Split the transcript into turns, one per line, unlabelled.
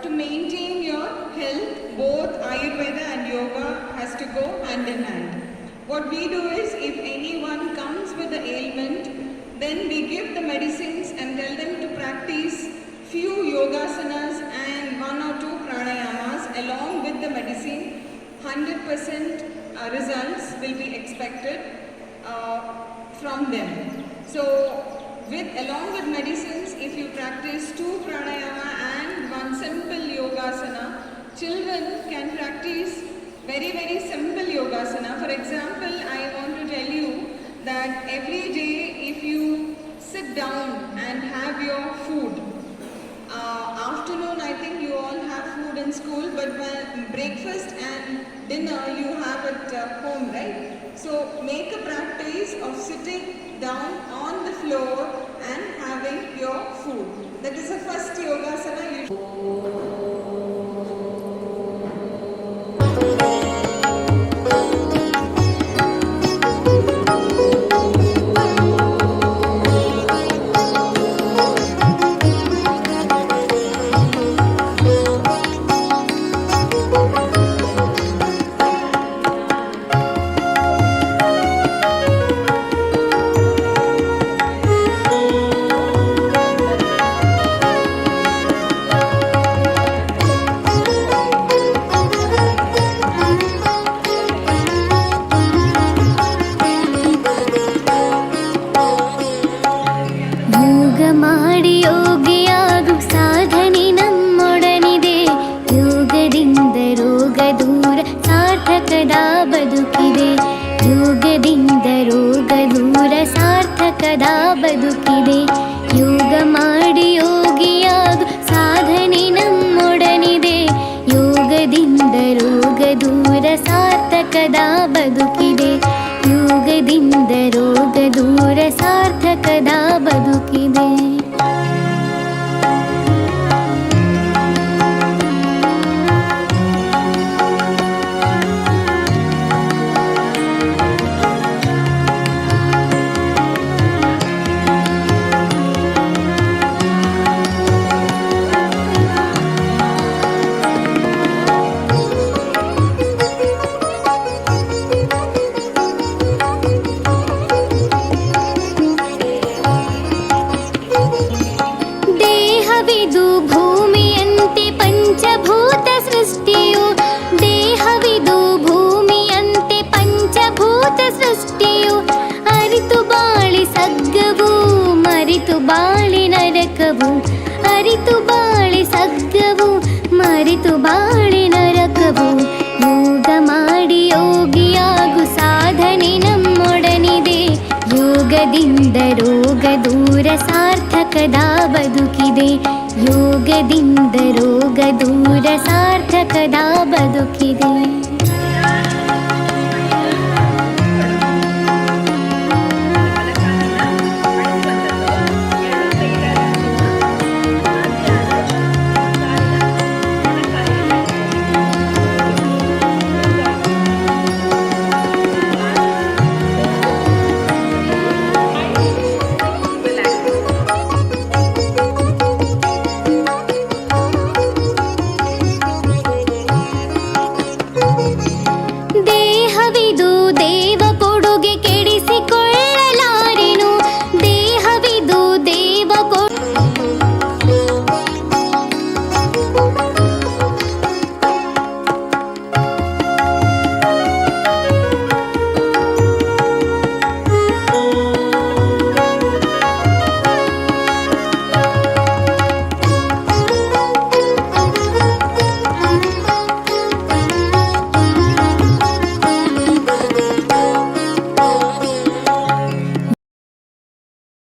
To maintain your health, both Ayurveda and yoga has to go hand in hand. What we do is, if anyone comes with an ailment, then we give the medicines and tell them to practice few yogasanas and 1 or 2 pranayamas along with the medicine. 100% results will be expected from them. So, along with medicines, if you practice 2 pranayama and 1 simple yogasana, children can practice very, very simple yogasana. For example, I want to tell you that every day if you sit down and have your food, afternoon I think you all have food in school, but when breakfast and dinner you have at home, right? So make a practice of sitting down on the floor and having your food. That is the first yogasana you should.
ಬದುಕಿದೆ ಯೋಗ ಮಾಡಿ ಯೋಗಿಯಾಗು ಸಾಧನೆ ನಮ್ಮೊಡನಿದೆ ಯೋಗದಿಂದ ರೋಗ ದೂರ ಸಾರ್ಥಕದ ಬದುಕಿದೆ ಯೋಗದಿಂದ ರೋಗ ದೂರ ಸಾರ್ಥಕದ ಬದುಕಿದೆ. ಅರಿತು ಬಾಳಿ ಸಗ್ಗವು ಮರಿತು ಬಾಳಿ ನರಕವು ಯೋಗ ಮಾಡಿ ಯೋಗಿಯಾಗು ಸಾಧನೆ ನಮ್ಮೊಡನಿದೆ ಯೋಗದಿಂದ ರೋಗ ದೂರ ಸಾರ್ಥಕದ ಬದುಕಿದೆ ಯೋಗದಿಂದ ರೋಗ ದೂರ ಸಾರ್ಥಕದ ಬದುಕಿದೆ.